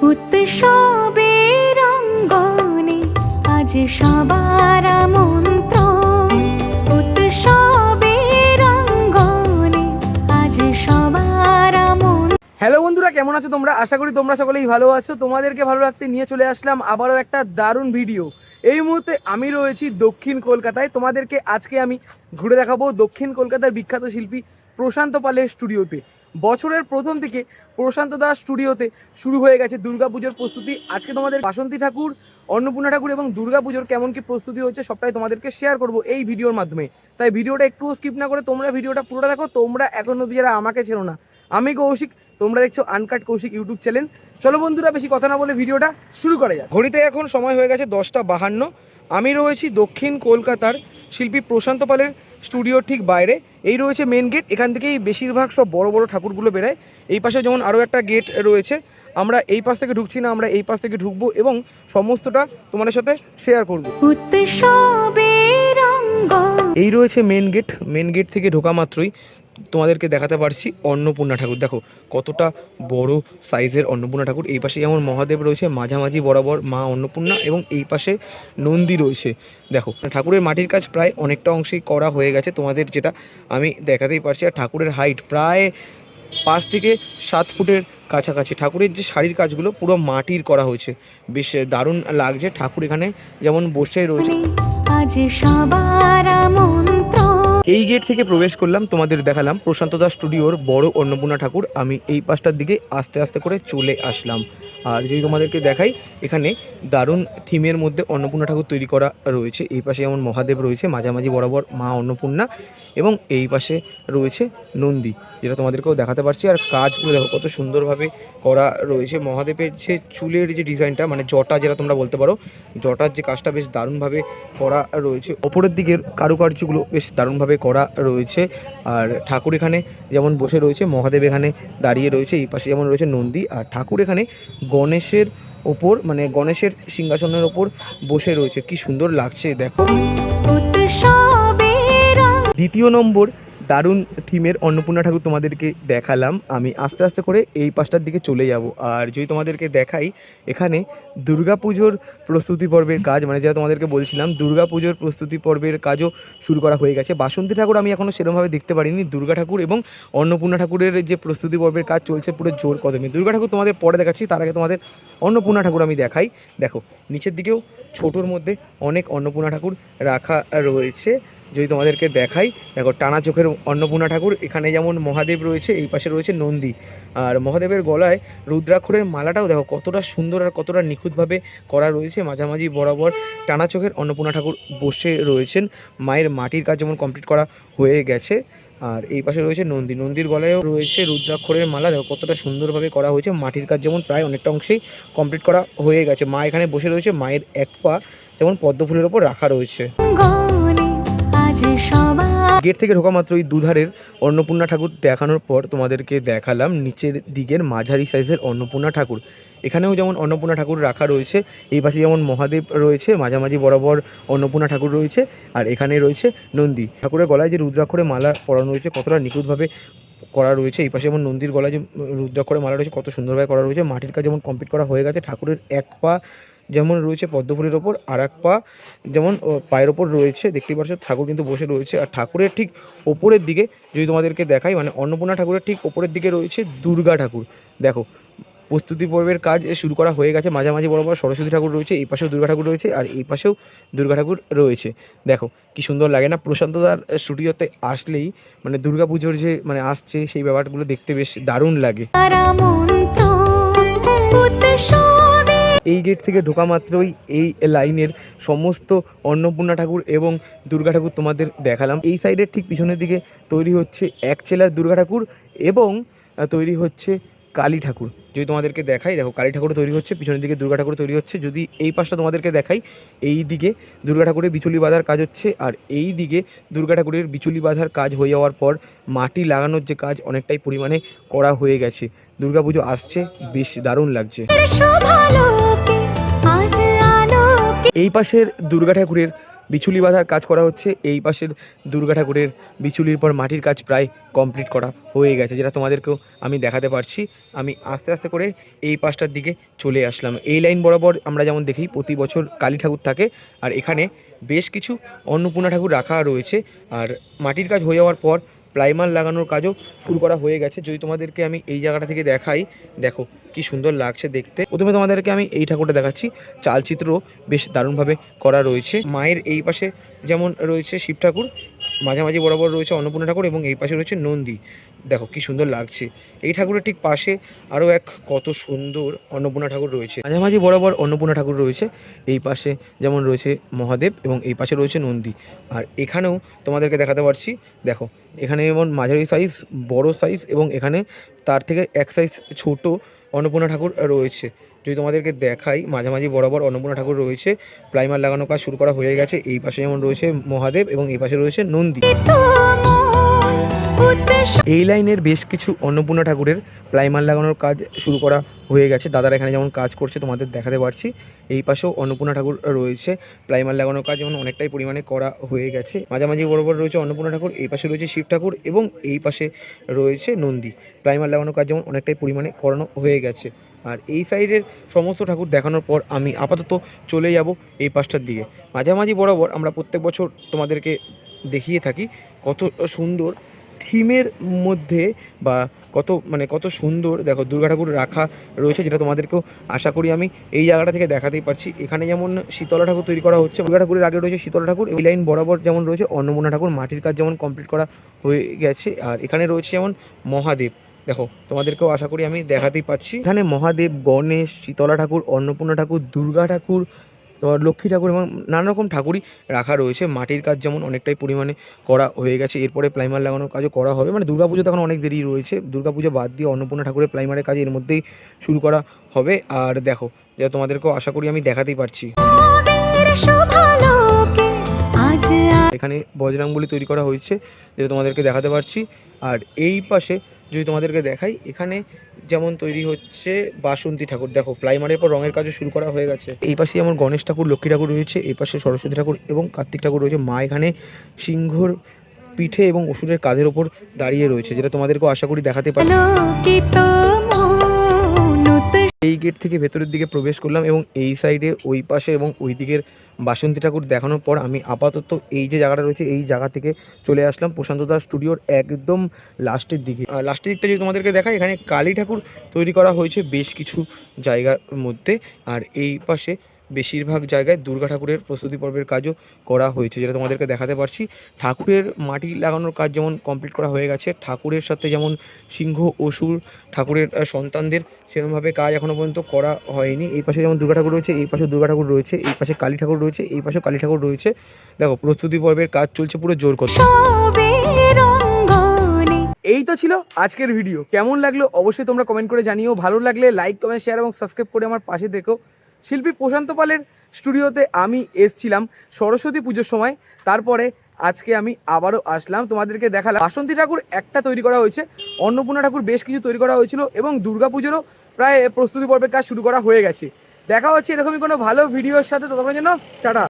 উৎসবের অঙ্গনে আজ সবার আমন্ত্রণ, উৎসবের অঙ্গনে আজ সবার আমন্ত্রণ। হ্যালো বন্ধুরা, কেমন আছো তোমরা? আশা করি তোমরা সকলেই ভালো আছো। তোমাদেরকে ভালো রাখতে নিয়ে চলে আসলাম আবারও একটা দারুণ ভিডিও। এই মুহূর্তে আমি রয়েছি দক্ষিণ কলকাতায়। তোমাদেরকে আজকে আমি ঘুরে দেখাবো দক্ষিণ কলকাতার বিখ্যাত শিল্পী প্রশান্ত পালের স্টুডিওতে। বছরের প্রথম থেকে প্রশান্ত দাস স্টুডিওতে শুরু হয়ে গেছে দুর্গাপুজোর প্রস্তুতি। আজকে তোমাদের বাসন্তী ঠাকুর, অন্নপূর্ণা ঠাকুর এবং দুর্গাপুজোর কেমন কি প্রস্তুতি হচ্ছে সবটাই তোমাদেরকে শেয়ার করব এই ভিডিওর মাধ্যমে। তাই ভিডিওটা একটু স্কিপ না করে তোমরা ভিডিওটা পুরোটা দেখো। তোমরা এখন অবধি যারা আমাকে চেনো না, আমি কৌশিক, তোমরা দেখছো আনকাট কৌশিক ইউটিউব চ্যানেল। চলো বন্ধুরা, বেশি কথা না বলে ভিডিওটা শুরু করা যায়। ঘড়িতে এখন সময় হয়ে গেছে 10:52। আমি রয়েছি দক্ষিণ কলকাতার শিল্পী প্রশান্ত পালের স্টুডিওর ঠিক বাইরে। এই রয়েছে মেন গেট, এখান থেকেই বেশিরভাগ সব বড় বড় ঠাকুরগুলো বেরোয়। এই পাশে যেমন আরও একটা গেট রয়েছে, আমরা এই পাশ থেকে ঢুকছি না, আমরা এই পাশ থেকে ঢুকবো এবং সমস্তটা তোমাদের সাথে শেয়ার করব। এই রয়েছে মেন গেট। মেন গেট থেকে ঢোকা মাত্রই তোমাদেরকে দেখাতে পারছি অন্নপূর্ণা ঠাকুর। দেখো কতটা বড় সাইজের অন্নপূর্ণা ঠাকুর। এই পাশে যেমন মহাদেব রয়েছে, মাঝামাঝি বরাবর মা অন্নপূর্ণা, এবং এই পাশে নন্দী রয়েছে। দেখো ঠাকুরের মাটির কাজ প্রায় অনেকটা অংশেই করা হয়ে গেছে, তোমাদের যেটা আমি দেখাতেই পারছি। আর ঠাকুরের হাইট প্রায় 5 থেকে 7 ফুটের কাছাকাছি। ঠাকুরের যে শাড়ির কাজগুলো পুরো মাটির করা হয়েছে, বেশ দারুণ লাগছে। ঠাকুর এখানে যেমন বসে রয়েছে। এই গেট থেকে প্রবেশ করলাম, তোমাদের দেখালাম প্রশান্ত দাস স্টুডিওর বড় অন্নপূর্ণা ঠাকুর। আমি এই পাশটার দিকে আস্তে আস্তে করে চলে আসলাম। আর যদি তোমাদেরকে দেখাই, এখানে দারুণ থিমের মধ্যে অন্নপূর্ণা ঠাকুর তৈরি করা রয়েছে। এই পাশে যেমন মহাদেব রয়েছে, মাঝামাঝি বরাবর মা অন্নপূর্ণা, এবং এই পাশে রয়েছে নন্দী, যেটা তোমাদেরকেও দেখাতে পারছি। আর কাজগুলো দেখো কত সুন্দরভাবে করা রয়েছে। মহাদেবের যে চুলের যে ডিজাইনটা, মানে জটা যেটা তোমরা বলতে পারো, জটার যে কাজটা বেশ দারুণভাবে করা রয়েছে। ওপরের দিকের কারুকার্যগুলো বেশ দারুণভাবে করা রয়েছে। আর ঠাকুর এখানে যেমন বসে রয়েছে, মহাদেব এখানে দাঁড়িয়ে রয়েছে, এই পাশে যেমন রয়েছে নন্দী। আর ঠাকুর এখানে গণেশের ওপর, মানে গণেশের সিংহাসনের ওপর বসে রয়েছে। কি সুন্দর লাগছে দেখো। দ্বিতীয় নম্বর দারুণ থিমের অন্নপূর্ণা ঠাকুর তোমাদেরকে দেখালাম। আমি আস্তে আস্তে করে এই পাশটার দিকে চলে যাব। আর যদি তোমাদেরকে দেখাই, এখানে দুর্গাপুজোর প্রস্তুতি পর্বের কাজ, মানে যেটা তোমাদেরকে বলছিলাম, দুর্গাপুজোর প্রস্তুতি পর্বের কাজও শুরু করা হয়ে গেছে। বাসন্তী ঠাকুর আমি এখনও সেরকমভাবে দেখতে পারিনি। দুর্গা ঠাকুর এবং অন্নপূর্ণা ঠাকুরের যে প্রস্তুতি পর্বের কাজ চলছে পুরো জোর কদমে। দুর্গা ঠাকুর তোমাদের পরে দেখাচ্ছি, তার আগে তোমাদের অন্নপূর্ণা ঠাকুর আমি দেখাই। দেখো নিচের দিকেও ছোটোর মধ্যে অনেক অন্নপূর্ণা ঠাকুর রাখা রয়েছে। যদি তোমাদেরকে দেখাই, দেখো টানা চোখের অন্নপূর্ণা ঠাকুর। এখানে যেমন মহাদেব রয়েছে, এই পাশে রয়েছে নন্দী। আর মহাদেবের গলায় রুদ্রাক্ষরের মালাটাও দেখো কতটা সুন্দর আর কতটা নিখুঁতভাবে করা রয়েছে। মাঝামাঝি বরাবর টানা চোখের অন্নপূর্ণা ঠাকুর বসে রয়েছেন। মায়ের মাটির কাজ যেমন কমপ্লিট করা হয়ে গেছে। আর এই পাশে রয়েছে নন্দী, নন্দীর গলায়ও রয়েছে রুদ্রাক্ষরের মালা। দেখো কতটা সুন্দরভাবে করা হয়েছে। মাটির কাজ যেমন প্রায় অনেকটা অংশেই কমপ্লিট করা হয়ে গেছে। মা এখানে বসে রয়েছে, মায়ের এক পা যেমন পদ্ম ফুলের ওপর রাখা রয়েছে। গেট থেকে ঢোকা মাত্র এই দুধারের অন্নপূর্ণা ঠাকুর দেখানোর পর তোমাদেরকে দেখালাম নিচের দিকের মাঝারি সাইজের অন্নপূর্ণা ঠাকুর। এখানেও যেমন অন্নপূর্ণা ঠাকুর রাখা রয়েছে। এই পাশে যেমন মহাদেব রয়েছে, মাঝামাঝি বরাবর অন্নপূর্ণা ঠাকুর রয়েছে। আর এখানে রয়েছে নন্দী। ঠাকুরের গলায় যে রুদ্রাক্ষরে মালা পরানো রয়েছে কতটা নিখুঁতভাবে করা রয়েছে। এই পাশে যেমন নন্দীর গলায় যে রুদ্রাক্ষরে মালা রয়েছে কত সুন্দরভাবে করা রয়েছে। মাটির কাজ যেমন কমপ্লিট করা হয়ে গেছে। ঠাকুরের এক পা যেমন রয়েছে পদ্মফুলের ওপর, আর এক পা যেমন পায়ের ওপর রয়েছে। দেখতেই পাচ্ছ ঠাকুর কিন্তু বসে রয়েছে। আর ঠাকুরের ঠিক ওপরের দিকে যদি তোমাদেরকে দেখাই, মানে অন্নপূর্ণা ঠাকুরের ঠিক ওপরের দিকে রয়েছে দুর্গা ঠাকুর। দেখো প্রস্তুতি পর্বের কাজ শুরু করা হয়ে গেছে। মাঝামাঝি বরাবর সরস্বতী ঠাকুর রয়েছে, এই পাশেও দুর্গা ঠাকুর রয়েছে, আর এই পাশেও দুর্গা ঠাকুর রয়েছে। দেখো কি সুন্দর লাগে না? প্রশান্তদার স্টুডিওতে আসলেই মানে দুর্গাপুজোর যে মানে আসছে সেই ব্যাপারগুলো দেখতে বেশ দারুণ লাগে। এই গেট থেকে ঢোকা মাত্রই এই লাইনের সমস্ত অন্নপূর্ণা ঠাকুর এবং দুর্গা ঠাকুর তোমাদের দেখালাম। এই সাইডের ঠিক পিছনের দিকে তৈরি হচ্ছে এক চেলার দুর্গা ঠাকুর এবং তৈরি হচ্ছে কালী ঠাকুর। যদি তোমাদেরকে দেখাই, দেখো কালী ঠাকুরও তৈরি হচ্ছে, পিছনের দিকে দুর্গা ঠাকুর তৈরি হচ্ছে। যদি এই পাশটা তোমাদেরকে দেখাই, এই দিকে দুর্গা ঠাকুরের বিচুলি বাঁধার কাজ হচ্ছে, আর এই দিকে দুর্গা ঠাকুরের বিচুলি বাঁধার কাজ হয়ে যাওয়ার পর মাটি লাগানোর যে কাজ অনেকটাই পরিমাণে করা হয়ে গেছে। দুর্গাপুজো আসছে, বেশ দারুণ লাগছে। এই পাশের দুর্গা ঠাকুরের বিচুলি বাঁধার কাজ করা হচ্ছে। এই পাশের দুর্গা ঠাকুরের বিচুলির পর মাটির কাজ প্রায় কমপ্লিট করা হয়ে গেছে, যেটা তোমাদেরকেও আমি দেখাতে পারছি। আমি আস্তে আস্তে করে এই পাশটার দিকে চলে আসলাম। এই লাইন বরাবর আমরা যেমন দেখি প্রতি বছর কালী ঠাকুর থাকে, আর এখানে বেশ কিছু অন্নপূর্ণা ঠাকুর রাখা রয়েছে। আর মাটির কাজ হয়ে যাওয়ার পর প্রাইমার লাগানোর কাজও শুরু করা হয়ে গেছে। যদি তোমাদেরকে আমি এই জায়গাটা থেকে দেখাই, দেখো কি সুন্দর লাগছে দেখতে। প্রথমে তোমাদেরকে আমি এই ঠাকুরটা দেখাচ্ছি। চালচিত্র বেশ দারুণভাবে করা রয়েছে। মায়ের এই পাশে যেমন রয়েছে শিব ঠাকুর, মাঝামাঝি বরাবর রয়েছে অন্নপূর্ণা ঠাকুর এবং এই পাশে রয়েছে নন্দী। দেখো কি সুন্দর লাগছে। এই ঠাকুরের ঠিক পাশে আরও এক কত সুন্দর অন্নপূর্ণা ঠাকুর রয়েছে। মাঝামাঝি বরাবর অন্নপূর্ণা ঠাকুর রয়েছে। এই পাশে যেমন রয়েছে মহাদেব এবং এই পাশে রয়েছে নন্দী। আর এখানেও তোমাদেরকে দেখাতে পারছি, দেখো এখানে যেমন মাঝারি সাইজ, বড় সাইজ এবং এখানে তার থেকে এক সাইজ ছোট অন্নপূর্ণা ঠাকুর রয়েছে। যদি তোমাদেরকে দেখাই, মাঝামাঝি বরাবর অন্নপূর্ণা ঠাকুর রয়েছে। প্রাইমার লাগানো কাজ শুরু করা হয়ে গেছে। এই পাশে যেমন রয়েছে মহাদেব এবং এই পাশে রয়েছে নন্দী। এই লাইনের বেশ কিছু অন্নপূর্ণা ঠাকুরের প্রাইমার লাগানোর কাজ শুরু করা হয়ে গেছে। দাদারা এখানে যেমন কাজ করছে তোমাদের দেখাতে পারছি। এই পাশেও অন্নপূর্ণা ঠাকুর রয়েছে। প্রাইমার লাগানোর কাজ যেমন অনেকটাই পরিমাণে করা হয়ে গেছে। মাঝামাঝি বরাবর রয়েছে অন্নপূর্ণা ঠাকুর, এই পাশে রয়েছে শিব ঠাকুর এবং এই পাশে রয়েছে নন্দী। প্রাইমার লাগানোর কাজ যেমন অনেকটাই পরিমাণে করানো হয়ে গেছে। আর এই সাইডের সমস্ত ঠাকুর দেখানোর পর আমি আপাতত চলে যাব এই পাশটার দিকে। মাঝামাঝি বরাবর আমরা প্রত্যেক বছর তোমাদেরকে দেখিয়ে থাকি কত সুন্দর থিমের মধ্যে বা কত সুন্দর দেখো দুর্গা ঠাকুর রাখা রয়েছে, যেটা তোমাদেরকেও আশা করি আমি এই জায়গাটা থেকে দেখাতেই পারছি। এখানে যেমন শীতলা ঠাকুর তৈরি করা হচ্ছে, দুর্গা ঠাকুরের আগে রয়েছে শীতলা ঠাকুর। এই লাইন বরাবর যেমন রয়েছে অন্নপূর্ণা ঠাকুর, মাটির কাজ যেমন কমপ্লিট করা হয়ে গেছে। আর এখানে রয়েছে যেমন মহাদেব, দেখো তোমাদেরকেও আশা করি আমি দেখাতেই পারছি। এখানে মহাদেব, গণেশ, শীতলা ঠাকুর, অন্নপূর্ণা ঠাকুর, দুর্গা ঠাকুর, তোমার লক্ষ্মী ঠাকুর এবং নানা রকম ঠাকুরই রাখা রয়েছে। মাটির কাজ যেমন অনেকটাই পরিমাণে করা হয়ে গেছে। এরপরে প্রাইমার লাগানোর কাজও করা হবে। মানে দুর্গাপুজো তখন অনেক দেরি রয়েছে। দুর্গাপুজো বাদ দিয়ে অন্নপূর্ণা ঠাকুরের প্রাইমারের কাজ এর মধ্যেই শুরু করা হবে। আর দেখো যা তোমাদেরকেও আশা করি আমি দেখাতেই পারছি। এখানে বজরংবলী তৈরি করা হয়েছে, যেটা তোমাদেরকে দেখাতে পারছি। আর এই পাশে যদি তোমাদেরকে দেখাই, এখানে যেমন তৈরি হচ্ছে বাসন্তী ঠাকুর। দেখো প্রাইমারের পর রঙের কাজও শুরু করা হয়ে গেছে। এই পাশে যেমন গণেশ ঠাকুর, লক্ষ্মী ঠাকুর রয়েছে। এই পাশে সরস্বতী ঠাকুর এবং কার্তিক ঠাকুর রয়েছে। মা এখানে সিংহর পিঠে এবং অসুরের কাঁধের ওপর দাঁড়িয়ে রয়েছে, যেটা তোমাদেরকেও আশা করি দেখাতে পারি। এই গেট থেকে ভেতরের দিকে প্রবেশ করলাম এবং এই সাইডে, ওই পাশে এবং ওই দিকের বাসন্তী ঠাকুর দেখানোর পর আমি আপাতত এই যে জায়গাটা রয়েছে এই জায়গা থেকে চলে আসলাম প্রশান্ত দাস স্টুডিওর একদম লাস্টের দিকে। লাস্টের দিকটা যদি তোমাদেরকে দেখায়, এখানে কালী ঠাকুর তৈরি করা হয়েছে বেশ কিছু জায়গার মধ্যে। আর এই পাশে বেশিরভাগ জায়গায় দুর্গা ঠাকুরের প্রস্তুতি পর্বের কাজও করা হয়েছে, যেটা তোমাদেরকে দেখাতে পারছি। ঠাকুরের মাটি লাগানোর কাজ যেমন কমপ্লিট করা হয়ে গেছে। ঠাকুরের সাথে যেমন সিংহ, অসুর, ঠাকুরের সন্তানদের সেরকমভাবে কাজ এখনও পর্যন্ত করা হয়নি। এই পাশে যেমন দুর্গা ঠাকুর রয়েছে, এই পাশে দুর্গা ঠাকুর রয়েছে, এই পাশে কালী ঠাকুর রয়েছে, এই পাশে কালী ঠাকুর রয়েছে। দেখো প্রস্তুতি পর্বের কাজ চলছে পুরো জোর কথা। এই তো ছিল আজকের ভিডিও। কেমন লাগলো অবশ্যই তোমরা কমেন্ট করে জানিও। ভালো লাগলে লাইক, কমেন্ট, শেয়ার এবং সাবস্ক্রাইব করে আমার পাশে দেখো। শিল্পী প্রশান্ত পালের স্টুডিওতে আমি এসছিলাম সরস্বতী পুজোর সময়। তারপরে আজকে আমি আবারও আসলাম, তোমাদেরকে দেখালাম বাসন্তী ঠাকুর একটা তৈরি করা হয়েছে, অন্নপূর্ণা ঠাকুর বেশ কিছু তৈরি করা হয়েছিল এবং দুর্গা পুজোরও প্রায় প্রস্তুতি পর্বের কাজ শুরু করা হয়ে গেছে। দেখা হচ্ছে এরকমই কোনো ভালো ভিডিওর সাথে। ততক্ষণের জন্য টাটা।